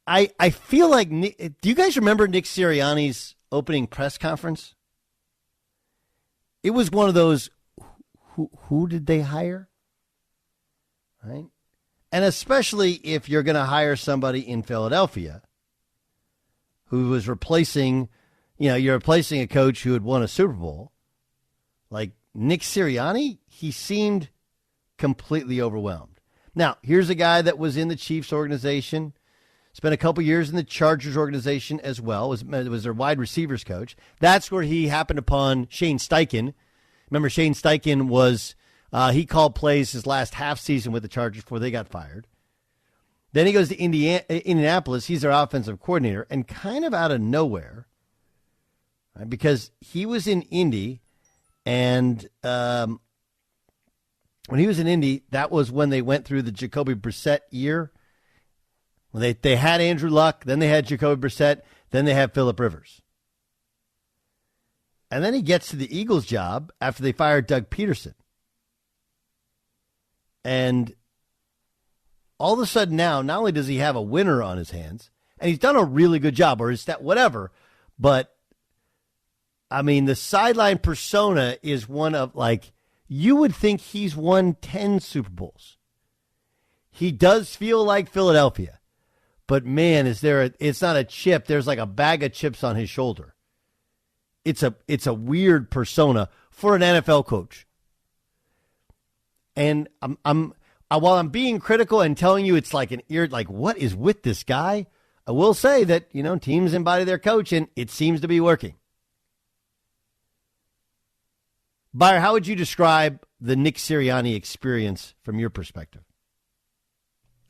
I feel like do you guys remember Nick Sirianni's opening press conference? It was one of those, who did they hire? Right? And especially if you're going to hire somebody in Philadelphia who was replacing, you're replacing a coach who had won a Super Bowl. Like Nick Sirianni, he seemed completely overwhelmed. Now, here's a guy that was in the Chiefs organization, spent a couple years in the Chargers organization as well, was their wide receivers coach. That's where he happened upon Shane Steichen. Remember, Shane Steichen was, he called plays his last half season with the Chargers before they got fired. Then he goes to Indianapolis. He's their offensive coordinator, and kind of out of nowhere, right, because he was in Indy, and when he was in Indy, that was when they went through the Jacoby Brissett year. When they had Andrew Luck, then they had Jacoby Brissett, then they had Phillip Rivers. And then he gets to the Eagles job after they fired Doug Peterson. And all of a sudden now, not only does he have a winner on his hands, and he's done a really good job, or is that whatever, but, I mean, the sideline persona is one of, like, you would think he's won 10 Super Bowls. He does feel like Philadelphia. But, man, it's not a chip. There's like a bag of chips on his shoulder. It's a weird persona for an NFL coach. And while I'm being critical and telling you it's like what is with this guy? I will say that, teams embody their coach, and it seems to be working. Byron, how would you describe the Nick Sirianni experience from your perspective?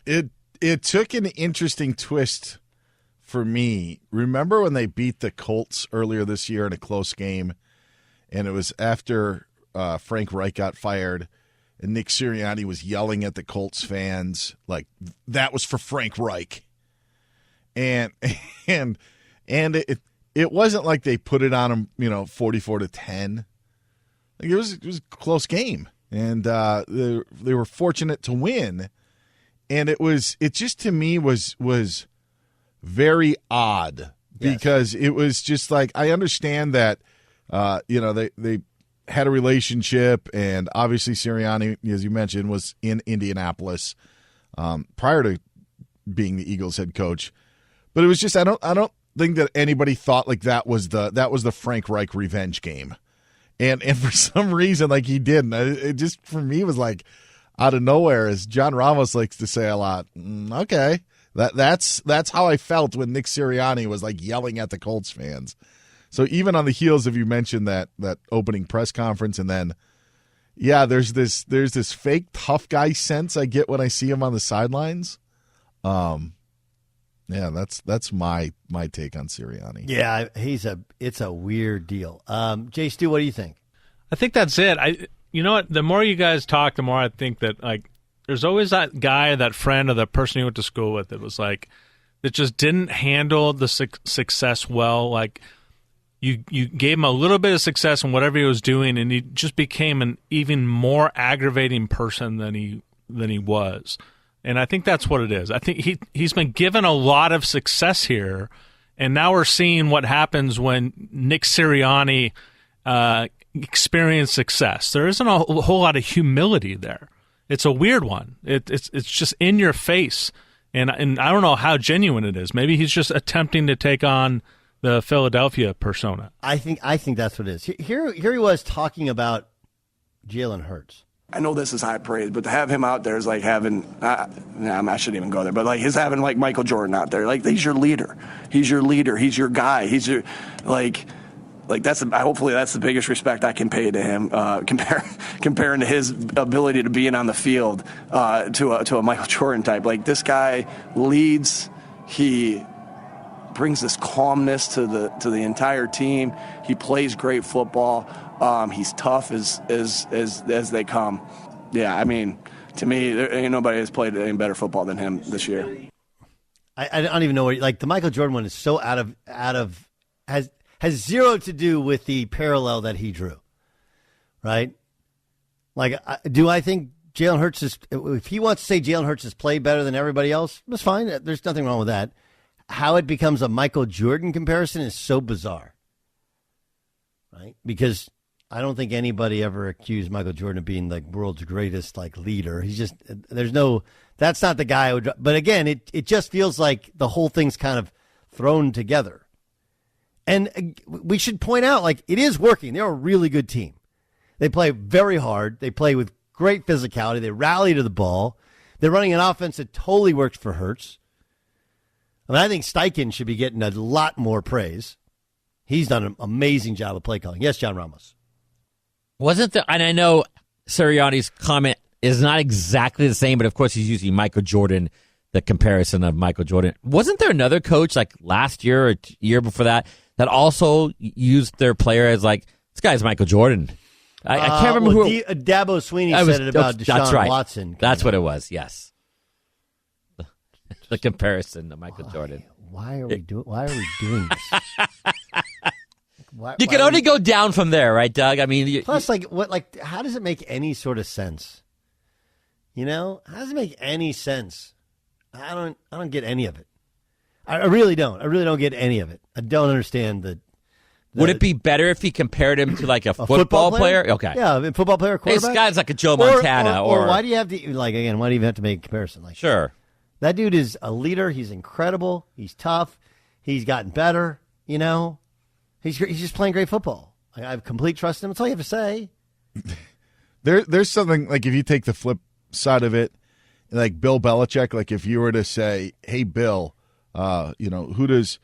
It took an interesting twist for me. Remember when they beat the Colts earlier this year in a close game, and it was after Frank Reich got fired, and Nick Sirianni was yelling at the Colts fans like that was for Frank Reich, and it wasn't like they put it on him, 44-10. Like it was a close game, and they were fortunate to win. And it just to me was very odd because it was just like, I understand that, they had a relationship, and obviously Sirianni, as you mentioned, was in Indianapolis prior to being the Eagles head coach. But it was just, I don't think that anybody thought like that was the Frank Reich revenge game. And for some reason, like he didn't. It just, for me, was like, out of nowhere, as John Ramos likes to say a lot. Okay, that's how I felt when Nick Sirianni was like yelling at the Colts fans. So even on the heels of, you mentioned that opening press conference, and then there's this fake tough guy sense I get when I see him on the sidelines. That's my take on Sirianni. Yeah, it's a weird deal. Jay Stu, what do you think? I think that's it. You know what? The more you guys talk, the more I think that, like, there's always that guy, that friend, or that person you went to school with that was like, that just didn't handle the success well. Like, you gave him a little bit of success in whatever he was doing, and he just became an even more aggravating person than he was. And I think that's what it is. I think he's been given a lot of success here, and now we're seeing what happens when Nick Sirianni experience success. There isn't a whole lot of humility there. It's a weird one. It's just in your face, and I don't know how genuine it is. Maybe he's just attempting to take on the Philadelphia persona. I think that's what it is. Here he was talking about Jalen Hurts. I know this is high praise, but to have him out there is like having I shouldn't even go there, but like his having like Michael Jordan out there. Like, he's your leader. He's your guy. He's your hopefully that's the biggest respect I can pay to him, comparing to his ability to being on the field to a Michael Jordan type. Like, this guy leads, he brings this calmness to the entire team. He plays great football. He's tough as they come. Yeah, I mean, to me, there ain't nobody has played any better football than him this year. I don't even know what, like, the Michael Jordan one is so out of has zero to do with the parallel that he drew, right? Like, do I think Jalen Hurts if he wants to say Jalen Hurts has played better than everybody else, that's fine. There's nothing wrong with that. how it becomes a Michael Jordan comparison is so bizarre, right? Because I don't think anybody ever accused Michael Jordan of being like world's greatest like leader. He's just that's not the guy I would. But again, it just feels like the whole thing's kind of thrown together. And we should point out, like, it is working. They're a really good team. They play very hard. They play with great physicality. They rally to the ball. They're running an offense that totally works for Hurts. I mean, I think Steichen should be getting a lot more praise. He's done an amazing job of play calling. Yes, John Ramos. Wasn't there, and I know Sirianni's comment is not exactly the same, but of course he's using Michael Jordan, the comparison of Michael Jordan. Wasn't there another coach like last year or year before that also used their player as like, this guy's Michael Jordan? I can't remember who. Dabo Sweeney said it about Deshaun Watson. That's what it was, yes. The comparison to Michael Jordan. Why are we doing this? You can only go down from there, right, Doug? I mean, plus, how does it make any sort of sense? You know, how does it make any sense? I don't get any of it. I really don't. I really don't get any of it. I don't understand the. Would it be better if he compared him to like a football player? Okay, yeah, a football player, quarterback. This guy's like a Joe Montana, or why do you have to why do you even have to make a comparison? Like, sure, that dude is a leader. He's incredible. He's tough. He's gotten better. You know. He's just playing great football. I have complete trust in him. That's all you have to say. There's something, like, if you take the flip side of it, like Bill Belichick, like if you were to say, hey, Bill, who does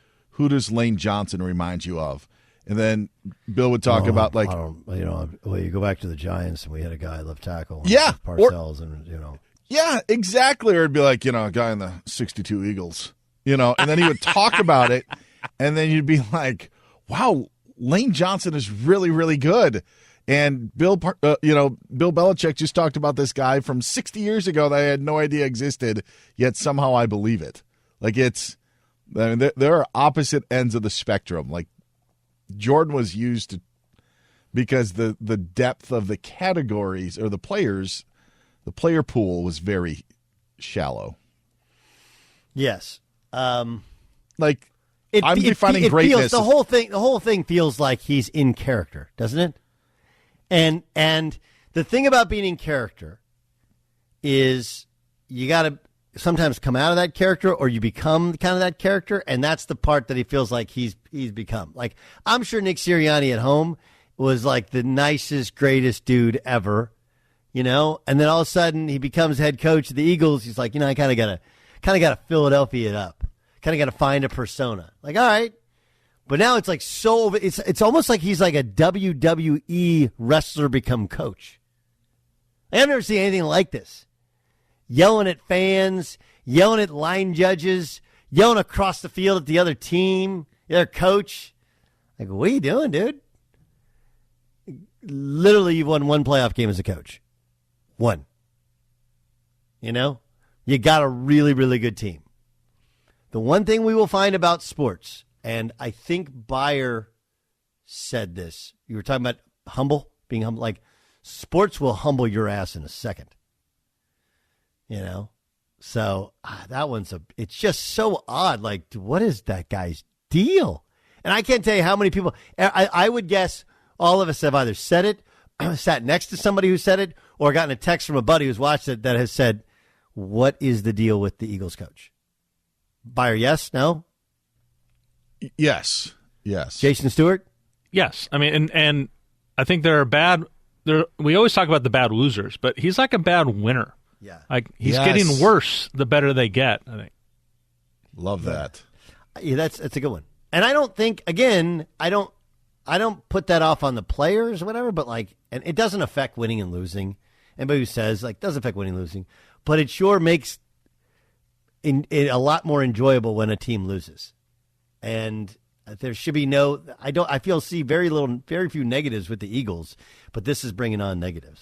Lane Johnson remind you of? And then Bill would talk about, like, you go back to the Giants and we had a guy left tackle. Yeah. Parcells Yeah, exactly. Or it'd be like, a guy in the 62 Eagles, and then he would talk about it. And then you'd be like, wow, Lane Johnson is really, really good. And Bill Belichick just talked about this guy from 60 years ago that I had no idea existed, yet somehow I believe it. Like, there are opposite ends of the spectrum. Like, Jordan was used because the depth of the categories or the players, the player pool was very shallow. Yes. I'm defining greatness. The whole thing feels like he's in character, doesn't it? And the thing about being in character is you got to sometimes come out of that character, or you become kind of that character, and that's the part that he feels like he's become. Like, I'm sure Nick Sirianni at home was like the nicest, greatest dude ever, and then all of a sudden he becomes head coach of the Eagles. He's like, I kind of gotta Philadelphia it up. Kind of got to find a persona. Like, all right. But now it's like it's almost like he's like a WWE wrestler become coach. I've never seen anything like this. Yelling at fans, yelling at line judges, yelling across the field at the other team, their coach. Like, what are you doing, dude? Literally, you've won one playoff game as a coach. One. You got a really, really good team. The one thing we will find about sports, and I think Bayer said this. You were talking about being humble. Like, sports will humble your ass in a second. So that it's just so odd. Like, what is that guy's deal? And I can't tell you how many people, I would guess all of us have either said it, sat next to somebody who said it, or gotten a text from a buddy who's watched it that has said, what is the deal with the Eagles coach? Bayer, yes? No? Yes. Jason Stewart? Yes. I mean, and I think we always talk about the bad losers, but he's like a bad winner. Yeah. Like, he's getting worse the better they get, I think. Love that. Yeah, that's a good one. And I don't think, again, I don't put that off on the players or whatever, but and it doesn't affect winning and losing. Anybody who says, doesn't affect winning and losing, but it sure makes it a lot more enjoyable when a team loses. And there should be see very few negatives with the Eagles, but this is bringing on negatives.